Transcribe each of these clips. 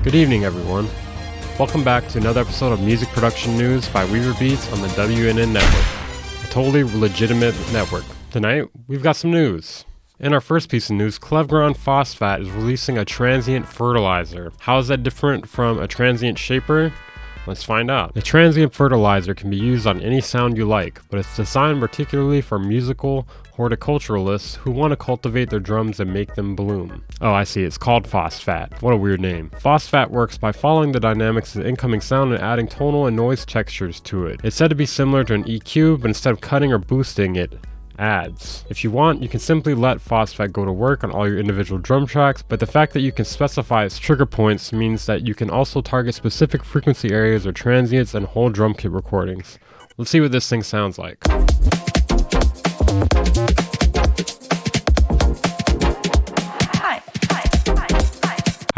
Good evening, everyone. Welcome back to another episode of Music Production News by Weaver Beats on the WNN network, a totally legitimate network. Tonight, we've got some news. In our first piece of news, KLEVGRAND FOSFAT is releasing a transient fertilizer. How is that different from a transient shaper? Let's find out. The transient fertilizer can be used on any sound you like, but it's designed particularly for musical horticulturalists who want to cultivate their drums and make them bloom. Oh, I see. It's called FOSFAT. What a weird name. FOSFAT works by following the dynamics of the incoming sound and adding tonal and noise textures to it. It's said to be similar to an EQ, but instead of cutting or boosting it, adds. If you want, you can simply let FOSFAT go to work on all your individual drum tracks, but the fact that you can specify its trigger points means that you can also target specific frequency areas or transients and whole drum kit recordings. Let's see what this thing sounds like.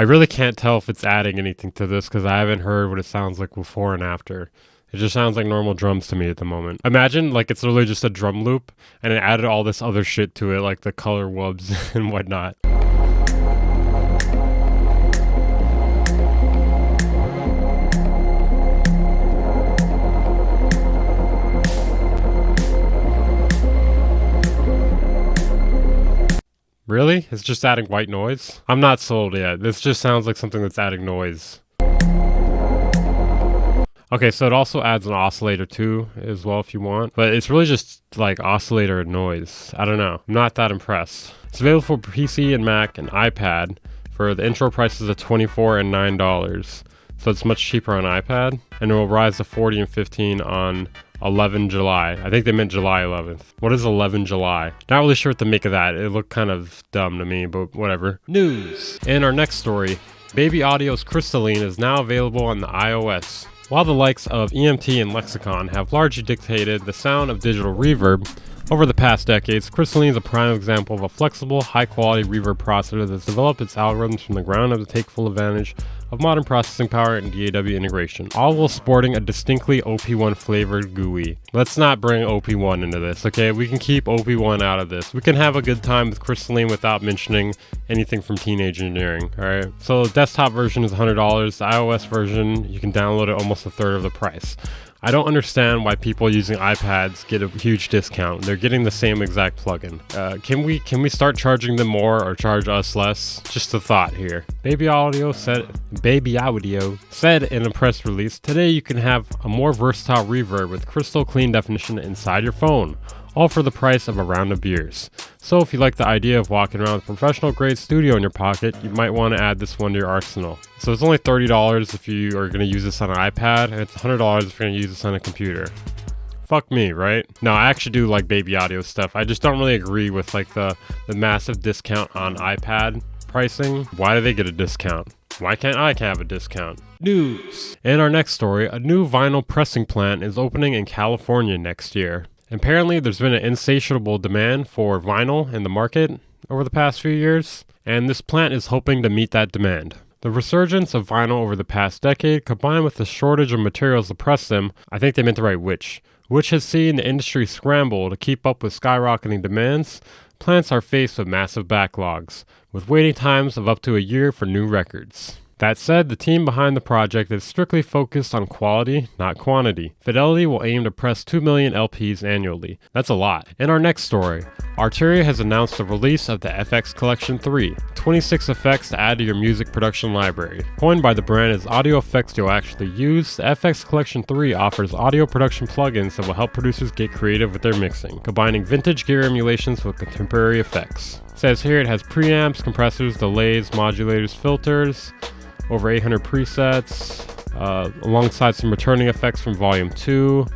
I really can't tell if it's adding anything to this because I haven't heard what it sounds like before and after. It just sounds like normal drums to me at the moment. Imagine like it's literally just a drum loop and it added all this other shit to it, like the color wubs and whatnot. Really? It's just adding white noise? I'm not sold yet. This just sounds like something that's adding noise. Okay, so it also adds an oscillator too, as well if you want. But it's really just like oscillator and noise. I don't know. I'm not that impressed. It's available for PC and Mac and iPad for the intro prices of $24 and $9. So it's much cheaper on iPad. And it will rise to $40 and $15 on 11 July. I think they meant July 11th. What is 11 July? Not really sure what to make of that. It looked kind of dumb to me, but whatever. News. In our next story, Baby Audio's CYSTALLINE is now available on the iOS. While the likes of EMT and Lexicon have largely dictated the sound of digital reverb, over the past decades, CYSTALLINE is a prime example of a flexible, high-quality reverb processor that's developed its algorithms from the ground up to take full advantage of modern processing power and DAW integration, all while sporting a distinctly OP1 flavored GUI. Let's not bring OP1 into this, okay? We can keep OP1 out of this. We can have a good time with CYSTALLINE without mentioning anything from Teenage Engineering, alright? So the desktop version is $100, the iOS version, you can download it almost a third of the price. I don't understand why people using iPads get a huge discount. They're getting the same exact plugin. Can we start charging them more or charge us less? Just a thought here. Baby Audio said in a press release, today you can have a more versatile reverb with crystal clean definition inside your phone, all for the price of a round of beers. So if you like the idea of walking around with a professional grade studio in your pocket, you might want to add this one to your arsenal. So it's only $30 if you are going to use this on an iPad, and it's $100 if you're going to use this on a computer. Fuck me, right? No, I actually do like Baby Audio stuff. I just don't really agree with like the massive discount on iPad pricing. Why do they get a discount? Why can't I have a discount? News. In our next story, a new vinyl pressing plant is opening in California next year. Apparently, there's been an insatiable demand for vinyl in the market over the past few years, and this plant is hoping to meet that demand. The resurgence of vinyl over the past decade, combined with the shortage of materials to press them, I think they meant to write which has seen the industry scramble to keep up with skyrocketing demands. Plants are faced with massive backlogs, with waiting times of up to a year for new records. That said, the team behind the project is strictly focused on quality, not quantity. Fidelity will aim to press 2 million LPs annually. That's a lot. In our next story, ARTURIA has announced the release of the FX Collection 3, 26 effects to add to your music production library. Coined by the brand as audio effects you'll actually use, the FX Collection 3 offers audio production plugins that will help producers get creative with their mixing, combining vintage gear emulations with contemporary effects. It says here it has preamps, compressors, delays, modulators, filters, over 800 presets, alongside some returning effects from Volume 2.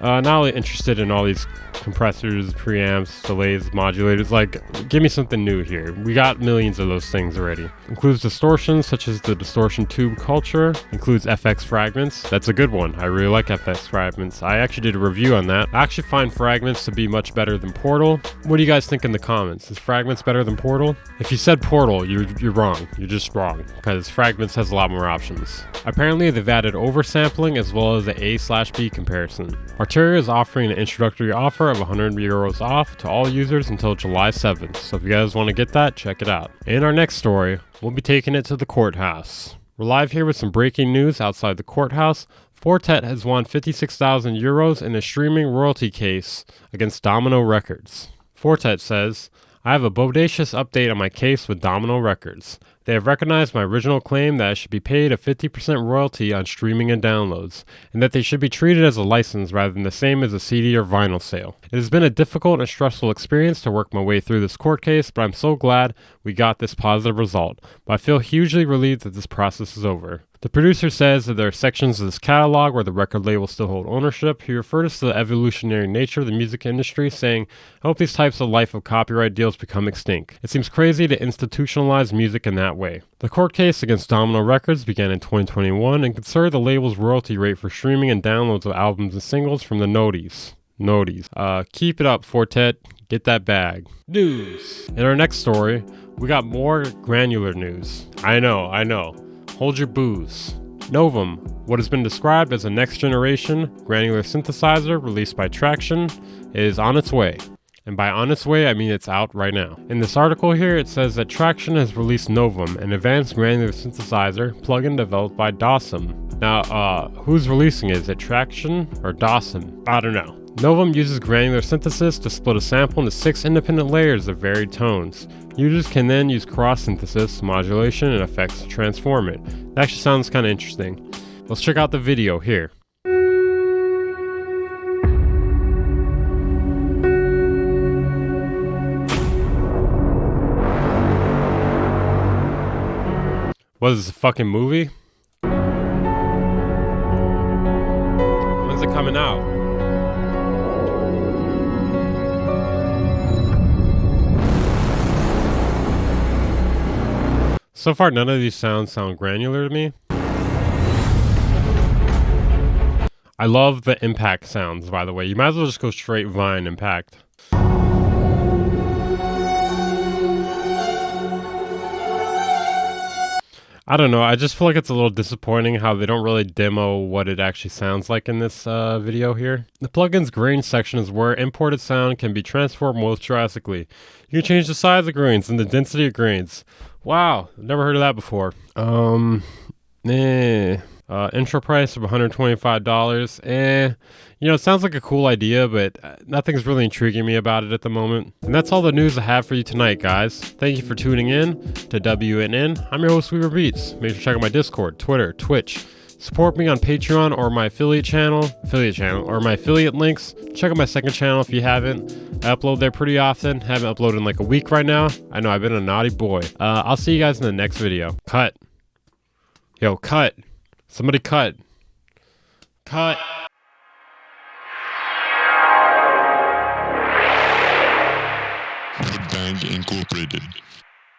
Not really interested in all these compressors, preamps, delays, modulators. Like, give me something new here. We got millions of those things already. Includes distortions such as the distortion tube culture. Includes FX fragments. That's a good one. I really like FX fragments. I actually did a review on that. I actually find fragments to be much better than Portal. What do you guys think in the comments? Is fragments better than Portal? If you said Portal, you're wrong. You're just wrong, because fragments has a lot more options. Apparently, they've added oversampling as well as the A/B comparison. ARTURIA is offering an introductory offer of €100 off to all users until July 7th, so if you guys want to get that, check it out. In our next story, we'll be taking it to the courthouse. We're live here with some breaking news outside the courthouse. Fortet has won 56,000 euros in a streaming royalty case against Domino Records. Fortet says, I have a bodacious update on my case with Domino Records. They have recognized my original claim that I should be paid a 50% royalty on streaming and downloads, and that they should be treated as a license rather than the same as a CD or vinyl sale. It has been a difficult and stressful experience to work my way through this court case, but I'm so glad we got this positive result. But I feel hugely relieved that this process is over. The producer says that there are sections of this catalog where the record label still hold ownership. He referred us to the evolutionary nature of the music industry, saying, I hope these types of life of copyright deals become extinct. It seems crazy to institutionalize music in that way. The court case against Domino Records began in 2021 and concerned the label's royalty rate for streaming and downloads of albums and singles from the Noties. Keep it up, Fortet. Get that bag. News. In our next story, we got more granular news. I know. Hold your booze. NOVUM, what has been described as a next-generation granular synthesizer released by TRAKTION, is on its way. And by on its way, I mean it's out right now. In this article here, it says that TRAKTION has released NOVUM, an advanced granular synthesizer plugin developed by DAWSOM. Now, who's releasing it? Is it TRAKTION or DAWSOM? I don't know. NOVUM uses granular synthesis to split a sample into 6 independent layers of varied tones. Users can then use cross-synthesis, modulation, and effects to transform it. It actually sounds kind of interesting. Let's check out the video here. What is this, a fucking movie? When's it coming out? So far, none of these sounds sound granular to me. I love the impact sounds, by the way. You might as well just go straight Vine impact. I don't know, I just feel like it's a little disappointing how they don't really demo what it actually sounds like in this video here. The plugin's grain section is where imported sound can be transformed most drastically. You can change the size of grains and the density of grains. Wow, I've never heard of that before. Intro price of $125. You know, it sounds like a cool idea, but nothing's really intriguing me about it at the moment. And that's all the news I have for you tonight, guys. Thank you for tuning in to WNN. I'm your host, Weaver Beats. Make sure to check out my Discord, Twitter, Twitch. Support me on Patreon or my affiliate channel, or my affiliate links. Check out my second channel if you haven't. I upload there pretty often. Haven't uploaded in like a week right now. I know, I've been a naughty boy. I'll see you guys in the next video. Cut. Yo, cut. Somebody cut. Cut. Bang Incorporated.